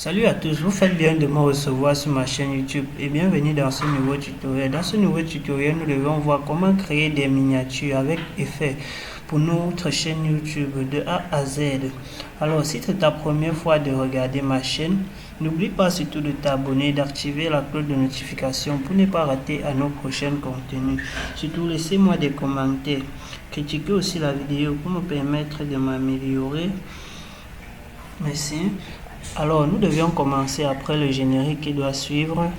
Salut à tous, vous faites bien de me recevoir sur ma chaîne YouTube et bienvenue dans ce nouveau tutoriel. Dans ce nouveau tutoriel, nous devons voir comment créer des miniatures avec effet pour notre chaîne YouTube de A à Z. Alors, si c'est ta première fois de regarder ma chaîne, n'oublie pas surtout de t'abonner et d'activer la cloche de notification pour ne pas rater à nos prochains contenus. Surtout, laissez-moi des commentaires. Critiquez aussi la vidéo pour me permettre de m'améliorer. Merci. Alors, nous devions commencer après le générique qui doit suivre.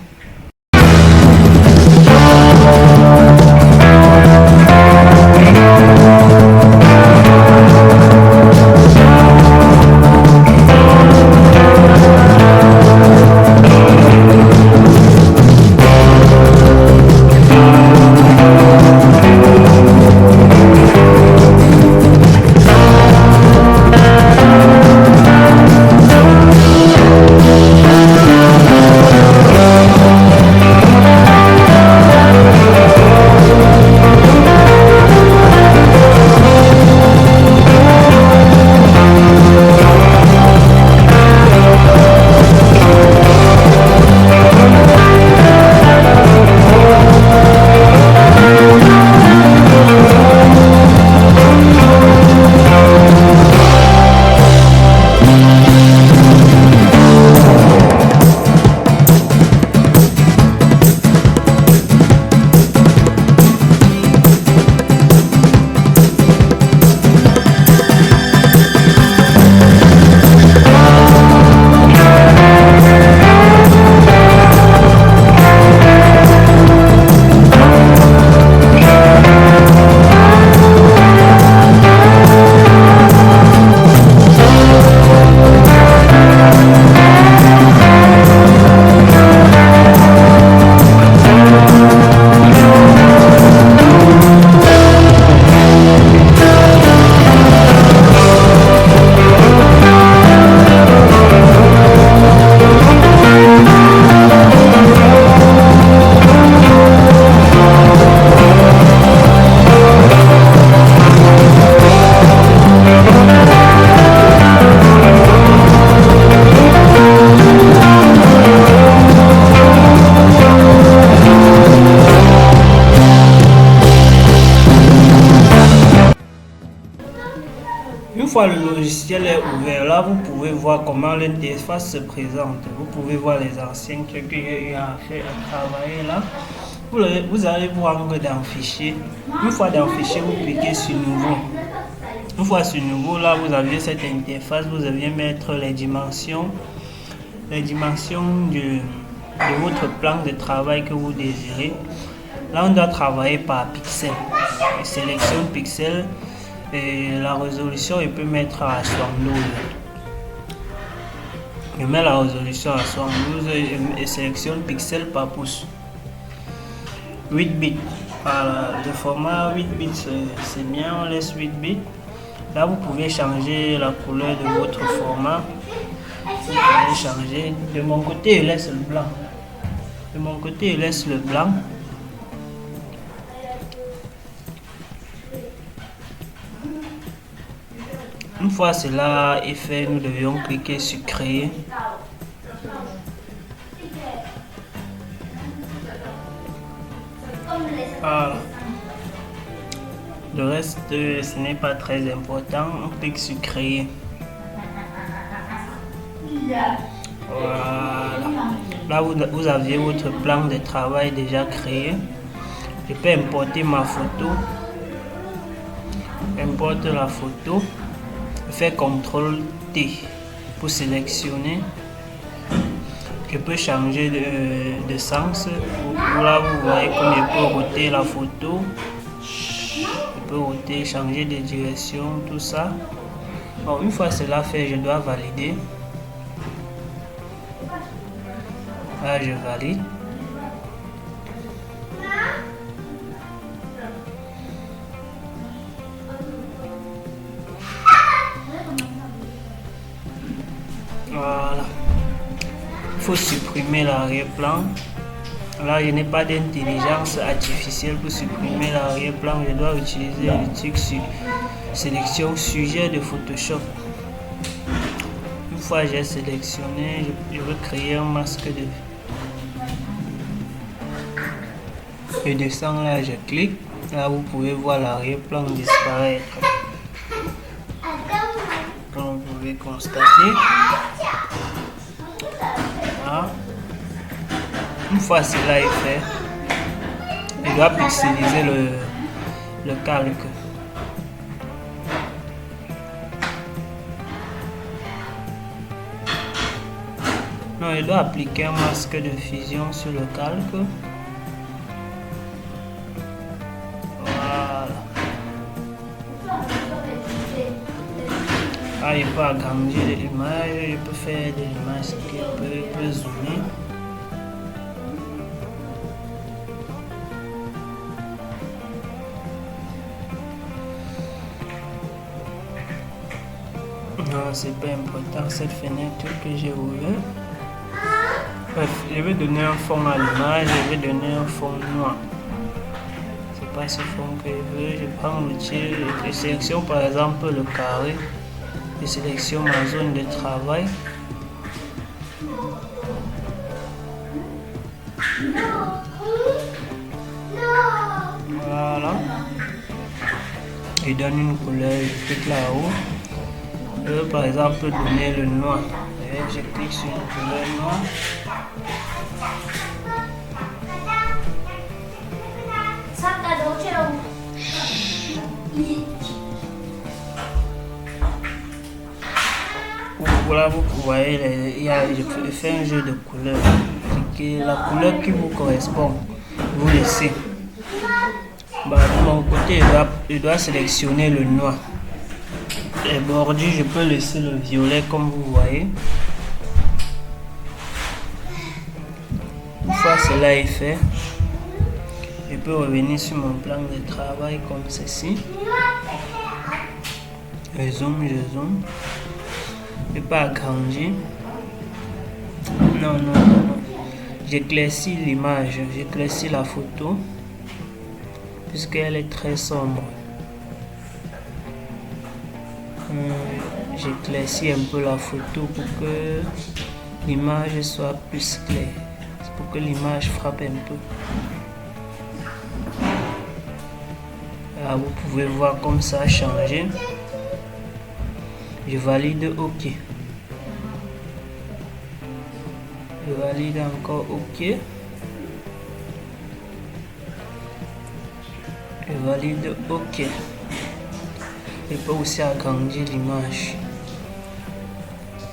Une fois le logiciel est ouvert, là vous pouvez voir comment l'interface se présente. Vous pouvez voir les anciens trucs que j'ai eu à faire, à travailler là. Vous allez prendre dans fichier. Une fois dans fichier, vous cliquez sur nouveau. Une fois sur nouveau, là vous avez cette interface, vous allez mettre les dimensions de votre plan de travail que vous désirez. Là on doit travailler par pixel. Je sélectionne pixel. Et la résolution, il peut mettre à 72. Je mets la résolution à 72 et sélectionne pixels par pouce. 8 bits. Voilà, le format 8 bits, c'est bien, on laisse 8 bits. Là, vous pouvez changer la couleur de votre format. Vous pouvez changer. De mon côté, je laisse le blanc. De mon côté, je laisse le blanc. Une fois cela est fait, nous devions cliquer sur créer. Voilà. Le reste, ce n'est pas très important. On clique sur créer. Voilà. Là, vous aviez votre plan de travail déjà créé. Je peux importer ma photo. Importe la photo. Faire CTRL T pour sélectionner. Je peux changer de sens. Là vous voyez comme je peux roter la photo. Je peux roter, changer de direction, tout ça. Bon, une fois cela fait, je dois valider. Là je valide. Voilà. Il faut supprimer l'arrière-plan. Là, je n'ai pas d'intelligence artificielle pour supprimer l'arrière-plan. Je dois utiliser le truc sur sélection sujet de Photoshop. Une fois j'ai sélectionné, je veux créer un masque de... Je descends là, je clique. Là, vous pouvez voir l'arrière-plan disparaître. Comme vous pouvez constater. Voilà. Une fois cela est fait, je dois pixeliser le calque. Non, je dois appliquer un masque de fusion sur le calque. Voilà. Ah, je peux agrandir l'image, je peux faire des images qui peuvent zoomer. Non, c'est pas important cette fenêtre que j'ai ouverte. Bref, je vais donner un fond à l'image, je vais donner un fond noir. C'est pas ce fond que je veux. Je prends l'outil, je sélectionne par exemple le carré, je sélectionne ma zone de travail. Voilà. Je donne une couleur, je clique là-haut. Je veux par exemple donner le noir. Et je clique sur une couleur noire. Voilà, vous voyez, je fais un jeu de couleurs. La couleur qui vous correspond, vous laissez. Bah, de mon côté, je dois sélectionner le noir. Les bordures, je peux laisser le violet comme vous voyez. Une fois cela est fait, je peux revenir sur mon plan de travail comme ceci. Je zoome. Je peux agrandir. Non. J'éclaircis l'image, j'éclaircis la photo, puisqu'elle est très sombre. J'éclaircis un peu la photo pour que l'image soit plus claire. C'est pour que l'image frappe un peu. Là, vous pouvez voir comme ça a changé. Je valide OK. Je valide encore OK. Je valide OK. Je peux aussi agrandir l'image.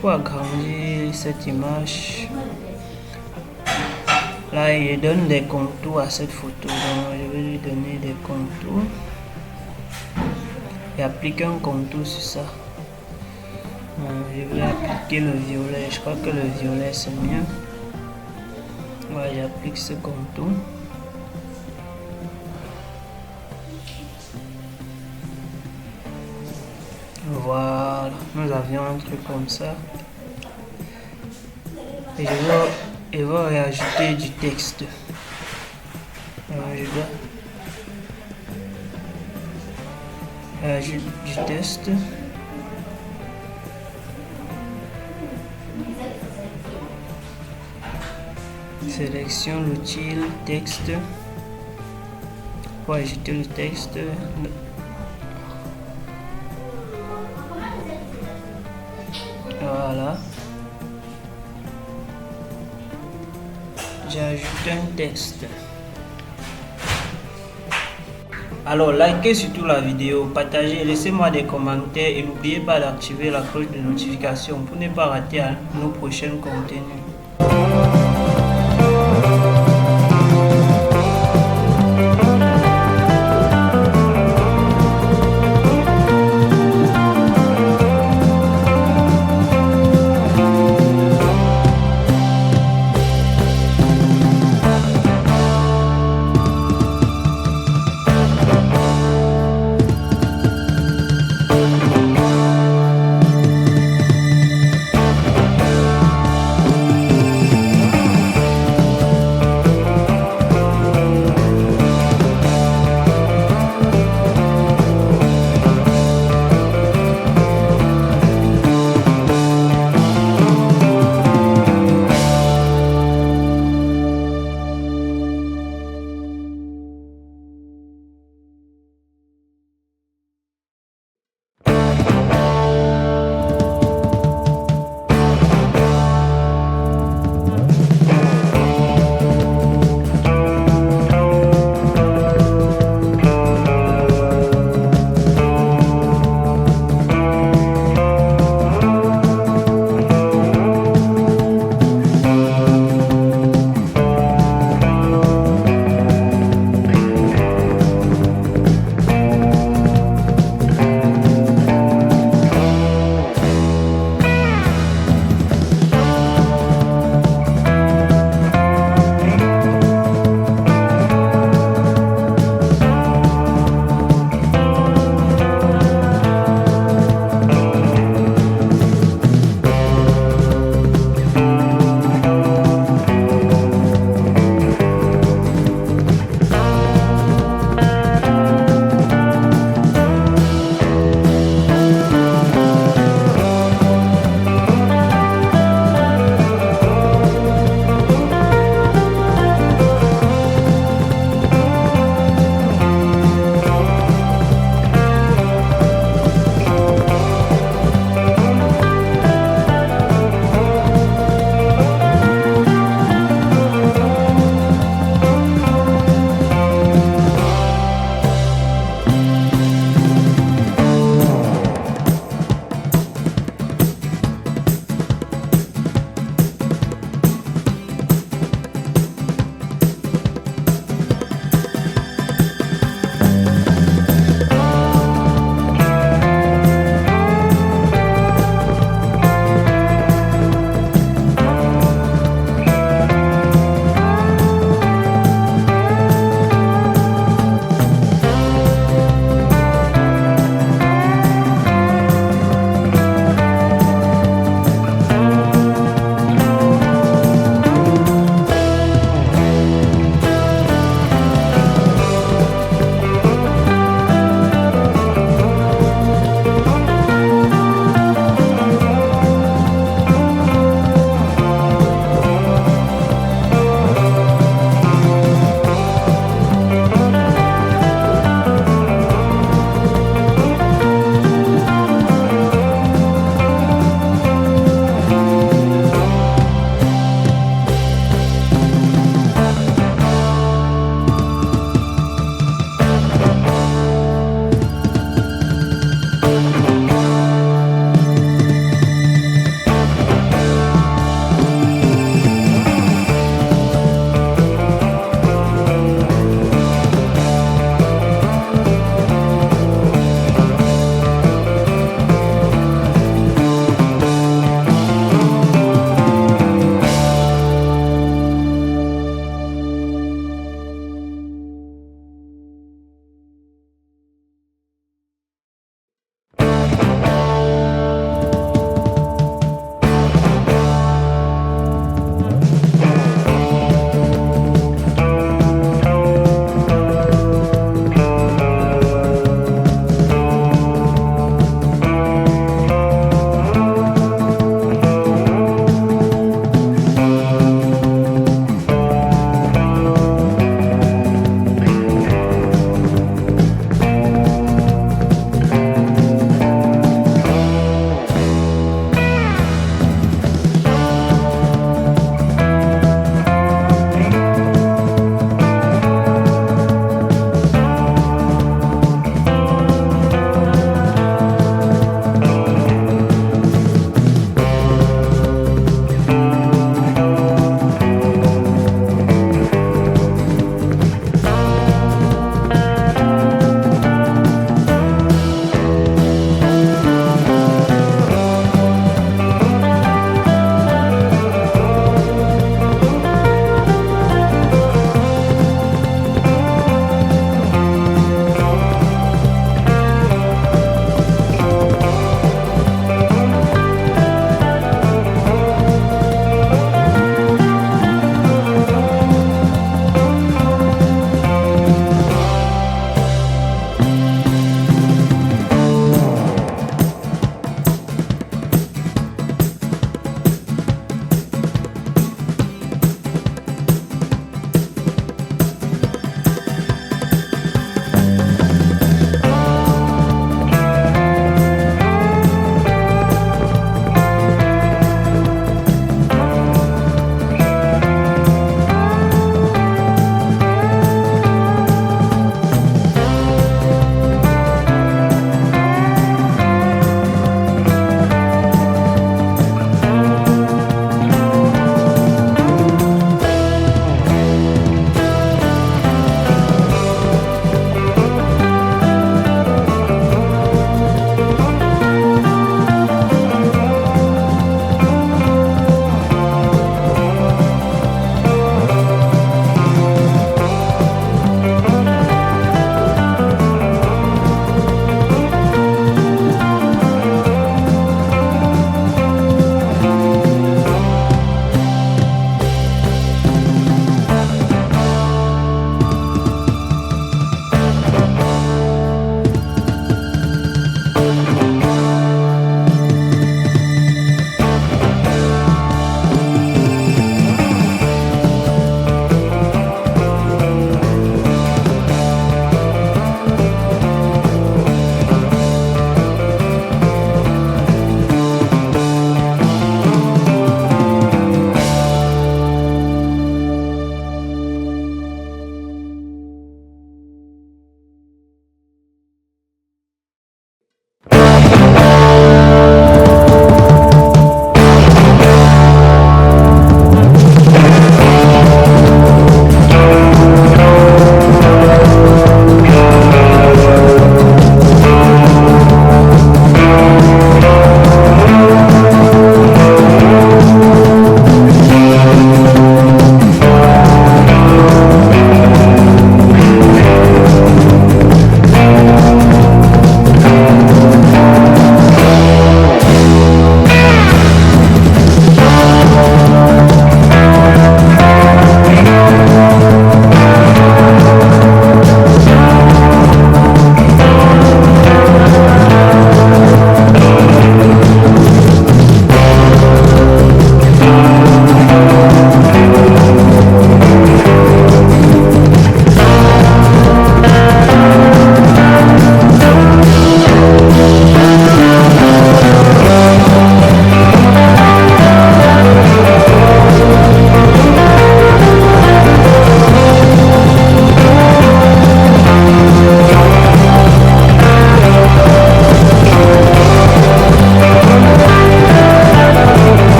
Pour agrandir cette image, là, je donne des contours à cette photo. Donc, je vais lui donner des contours. Et appliquer un contour sur ça. Je vais appliquer le violet. Je crois que le violet c'est mieux. Ouais, j'applique ce contour. Voilà, nous avions un truc comme ça. Et je vais rajouter du texte. Je dois rajouter du texte. Sélection l'outil texte. Pour ajouter le texte. Voilà. J'ajoute un texte. Alors, likez surtout la vidéo, partagez, laissez-moi des commentaires et n'oubliez pas d'activer la cloche de notification pour ne pas rater nos prochains contenus.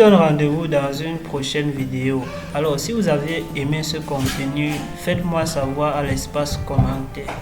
donne rendez-vous dans une prochaine vidéo. Alors, si vous avez aimé ce contenu, faites-moi savoir à l'espace commentaire.